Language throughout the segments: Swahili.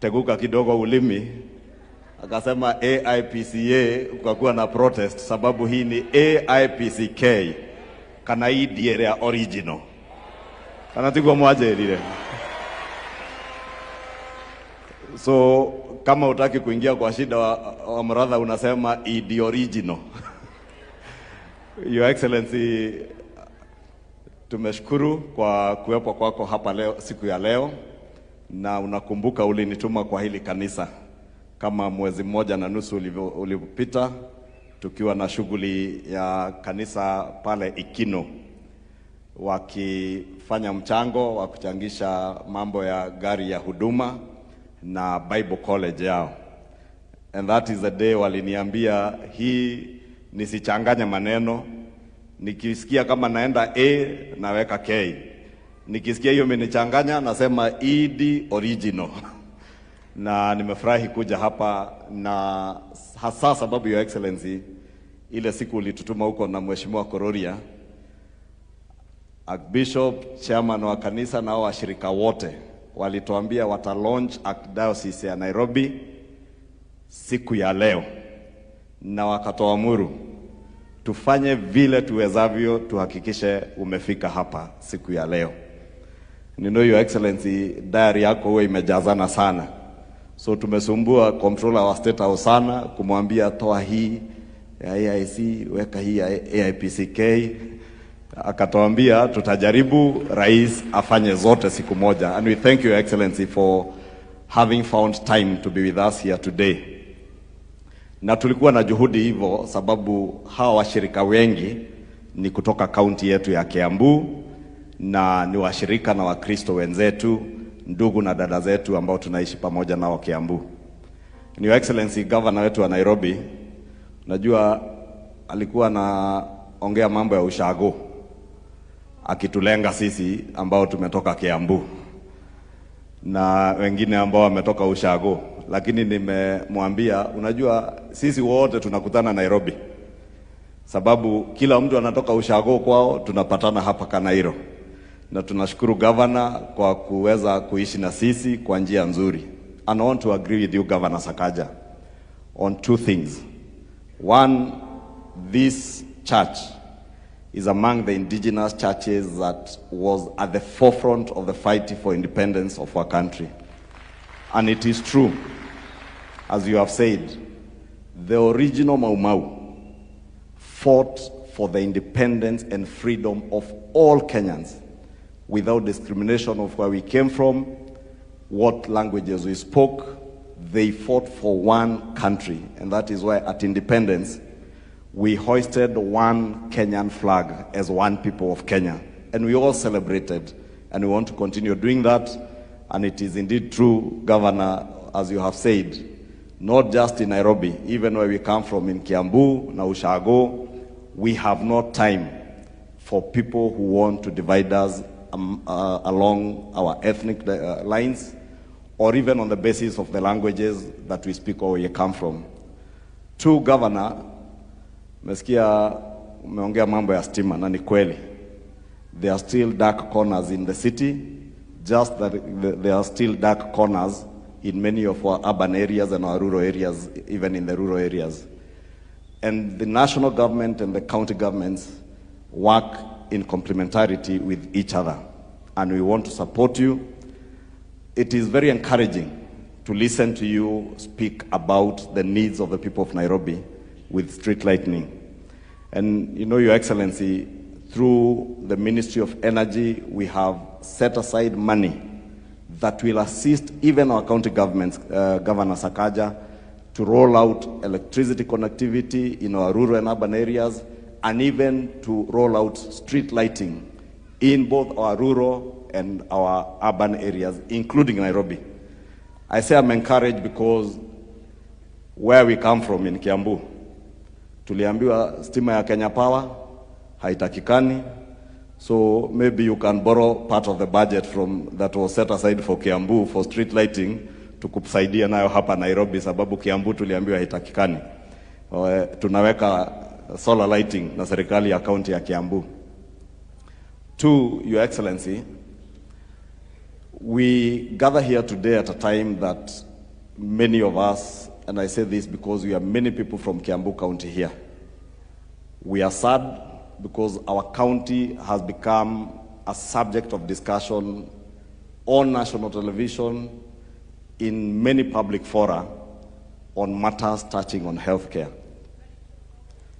teguka kidogo ulimi, akasema AIPCA kukakuwa na protest sababu hii ni AIPCK kana hii diere ya original. Kana tigwa mwaje lile. So kama utaki kuingia kwa shida wa mradha unasema the original. Your Excellency, tumeshukuru kwa kuwepo kwako hapa leo, siku ya leo, na unakumbuka ulinituma kwa hili kanisa kama mwezi mmoja na nusu uliopita tukiwa na shughuli ya kanisa pale Ikino, wakifanya mchango wa kuchangisha mambo ya gari ya huduma na Bible College yao. And that is the day waliniambia hii nisichanganye maneno, nikisikia kama naenda A naweka K, nikisikia hiyo imenichanganya nasema the original. Na nimefurahi kuja hapa, na hasa sababu Your Excellency, ile siku ulitutuma huko na Mheshimiwa Kororia, Archbishop, chairman wa kanisa na washirika wote walituambia wata launch Archdiocese ya Nairobi siku ya leo, na wakatoamuru tufanye vile tuwezavyo tuhakikishe umefika hapa siku ya leo. You know, Your Excellency, diary yako huwa imejazana sana, so tumesumbua controller wa State House sana kumwambia toa hii ya AIC, weka hii ya AIPCK. Akatuambia tutajaribu rais afanye zote siku moja, and we thank you, Your Excellency, for having found time to be with us here today. Na tulikuwa na juhudi hivyo sababu hawa washirika wengi ni kutoka kaunti yetu ya Kiambu, na ni washirika na Wakristo wenzetu, ndugu na dada zetu ambao tunaishi pamoja nao Kiambu. Your Excellency, governor wetu wa Nairobi, najua alikuwa anaongea mambo ya ushago akitulenga sisi ambao tumetoka Kiambu na wengine ambao wametoka ushago, lakini nimemwambia unajua sisi wote tunakutana Nairobi sababu kila mtu anatoka ushago kwao, tunapatana hapa Kanairo. Na tunashukuru governor kwa kuweza kuishi na sisi kwa njia nzuri. And I want to agree with you, Governor Sakaja, on two things. One, this church is among the indigenous churches that was at the forefront of the fight for independence of our country. And it is true, as you have said, the original Mau Mau fought for the independence and freedom of all Kenyans without discrimination of where we came from, what languages we spoke. They fought for one country, and that is why at independence we hoisted one Kenyan flag as one people of Kenya, and we all celebrated, and we want to continue doing that. And it is indeed true, Governor, as you have said, not just in Nairobi, even where we come from in Kiambu, na Ushago, we have no time for people who want to divide us along our ethnic lines, or even on the basis of the languages that we speak or we come from. Two, Governor, mesikia umeongea mambo ya stima, na ni kweli. There are still dark corners in the city, just that there are still dark corners in many of our urban areas and our rural areas, even in the rural areas. And the national government and the county governments work in complementarity with each other, and we want to support you. It is very encouraging to listen to you speak about the needs of the people of Nairobi with street lighting. And you know, Your Excellency, through the Ministry of Energy, we have set aside money that will assist even our county governments, Governor Sakaja, to roll out electricity connectivity in our rural and urban areas, and even to roll out street lighting in both our rural and our urban areas, including Nairobi. I say I'm encouraged because where we come from in Kiambu, tuliambiwa stima ya Kenya Power haitakikani, so maybe you can borrow part of the budget from that was set aside for Kiambu for street lighting tukusaidia nayo hapa Nairobi, sababu Kiambu tuliambiwa haitakikani. Tunaweka solar lighting na serikali ya county ya Kiambu. Two, Your Excellency, we gather here today at a time that many of us, and I say this because we have many people from Kiambu County here, we are sad because our county has become a subject of discussion on national television, in many public fora, on matters touching on healthcare.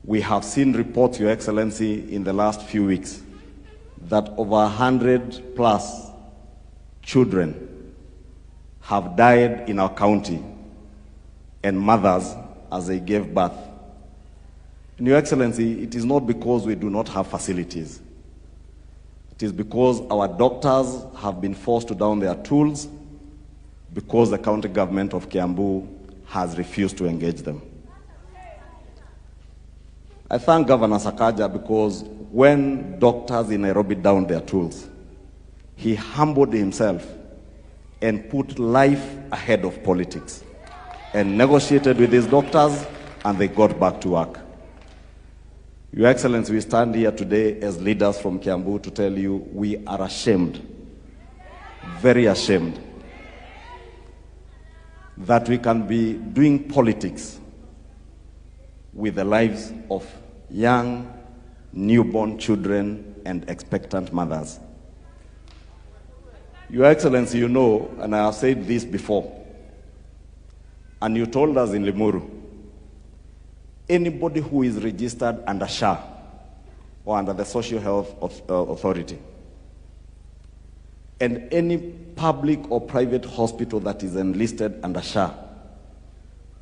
We have seen reports, Your Excellency, in the last few weeks that over 100 plus children have died in our county, and mothers as they gave birth. And Your Excellency, it is not because we do not have facilities. It is because our doctors have been forced to down their tools because the county government of Kiambu has refused to engage them. I thank Governor Sakaja because when doctors in Nairobi downed their tools, he humbled himself and put life ahead of politics and negotiated with his doctors, and they got back to work. Your Excellency, we stand here today as leaders from Kiambu to tell you we are ashamed, very ashamed, that we can be doing politics with the lives of young, newborn children and expectant mothers. Your Excellency, you know, and I have said this before, and you told us in Limuru, anybody who is registered under SHA or under the Social Health Authority, and any public or private hospital that is enlisted under SHA,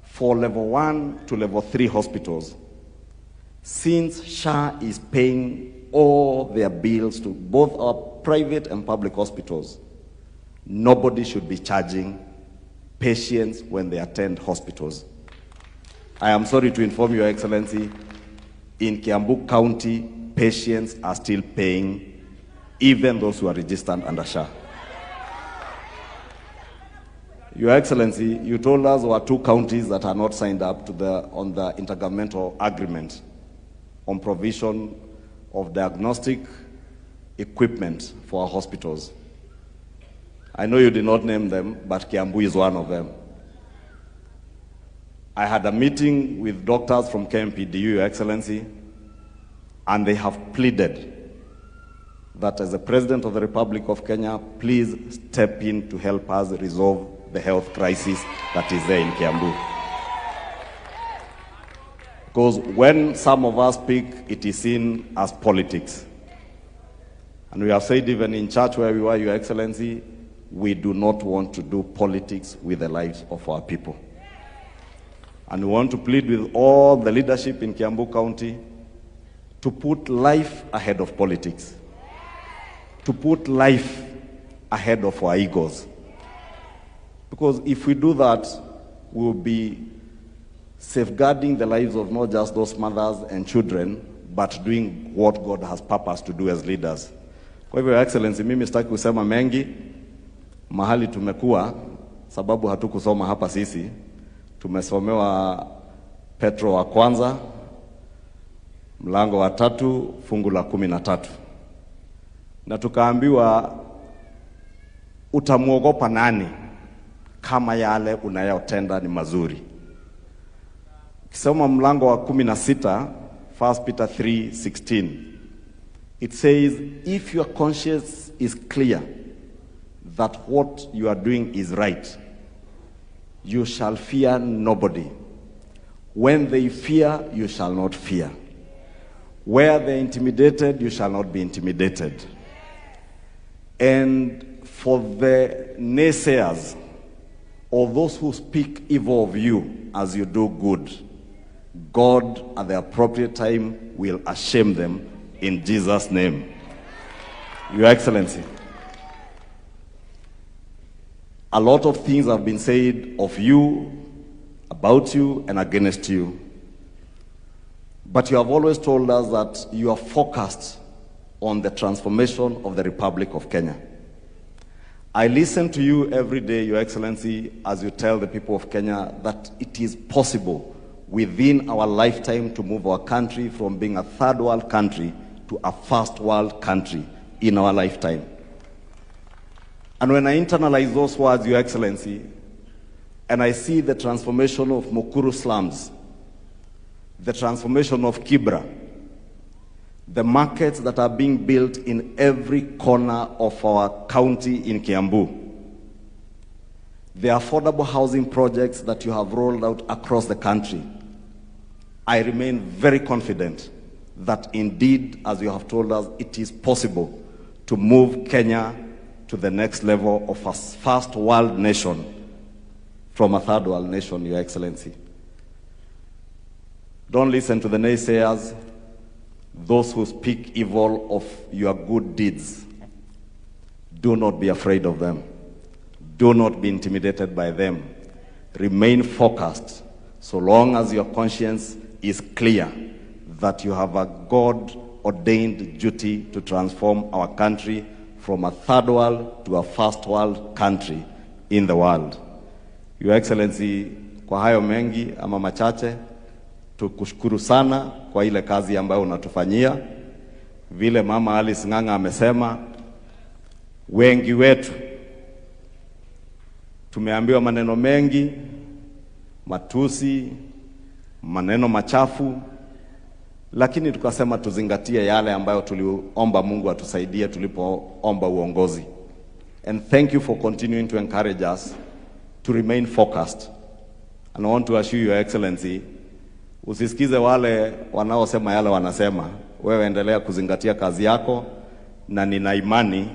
for level 1 to level 3 hospitals, since SHA is paying all their bills to both our private and public hospitals, nobody should be charging patients when they attend hospitals. I am sorry to inform Your Excellency, in Kiambu County, patients are still paying, even those who are registered under SHA. Your Excellency, you told us there are 2 counties that are not signed up to on the intergovernmental agreement on provision of diagnostic equipment for our hospitals. I know you did not name them, but Kiambu is one of them. I had a meeting with doctors from KMPDU, Your Excellency, and they have pleaded that as the President of the Republic of Kenya, please step in to help us resolve the health crisis that is there in Kiambu. Because when some of us speak, it is seen as politics. And we have said even in church where we were, Your Excellency, we do not want to do politics with the lives of our people. And we want to plead with all the leadership in Kiambu County to put life ahead of politics, to put life ahead of our egos. Because if we do that, we will be safeguarding the lives of not just those mothers and children, but doing what God has purposed to do as leaders. Kwa hivyo, Your Excellency, mimi sitaki kusema mengi mahali tumekuwa, sababu hatukusoma hapa sisi. Tumesomewa Petro wa kwanza, mlango wa 3, fungu la 13. Na tukaambiwa utamuogopa nani kama yale unayotenda ni mazuri. Kisoma mlango wa 16, 1 Peter 3:16. It says, if your conscience is clear that what you are doing is right, you shall fear nobody. When they fear, you shall not fear. Where they are intimidated, you shall not be intimidated. And for the naysayers, or those who speak evil of you as you do good, God at the appropriate time will shame them in Jesus' name. Your Excellency, a lot of things have been said of you, about you, and against you. But you have always told us that you are focused on the transformation of the Republic of Kenya. I listen to you every day, Your Excellency, as you tell the people of Kenya that it is possible within our lifetime to move our country from being a third world country to a first world country in our lifetime. And when I internalize those words, Your Excellency, and I see the transformation of Mukuru slums, the transformation of Kibra, the markets that are being built in every corner of our county in Kiambu, the affordable housing projects that you have rolled out across the country, I remain very confident that indeed, as you have told us, it is possible to move Kenya to the next level of a first world nation from a third world nation, Your Excellency. Don't listen to the naysayers, those who speak evil of your good deeds. Do not be afraid of them. Do not be intimidated by them. Remain focused so long as your conscience is clear that you have a God-ordained duty to transform our country from a third world to a first world country in the world. Your Excellency, kwa hayo mengi ama machache, tukushukuru sana kwa ile kazi ambayo unatufanyia. Vile Mama Alice Ng'ang'a amesema, wengi wetu tumeambiwa maneno mengi, matusi, maneno machafu, lakini tukasema tuzingatie yale ambayo tuliomba Mungu atusaidie tulipoomba uongozi. And thank you for continuing to encourage us to remain focused. And I want to assure Your Excellency, usisikize wale wanaosema yale wanasema. Wewe endelea kuzingatia kazi yako, na nina imani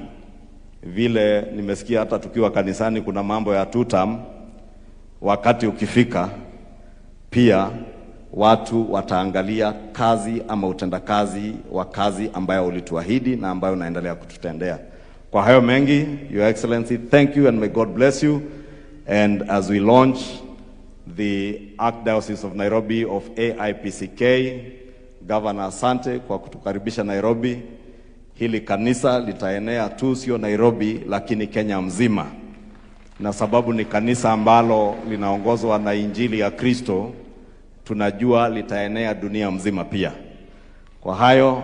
vile nimesikia hata tukiwa kanisani kuna mambo ya tutam, wakati ukifika pia watu wataangalia kazi ama utendakazi wa kazi ambayo ulituahidi na ambayo unaendelea kututendea. Kwa hayo mengi, Your Excellency, thank you and may God bless you. And as we launch the Archdiocese of Nairobi of AIPCK, Governor, asante kwa kutukaribisha Nairobi. Hili kanisa litaenea tu sio Nairobi lakini Kenya mzima. Na sababu ni kanisa ambalo linaongozwa na Injili ya Kristo, tunajua litaenea dunia mzima pia. Kwa hayo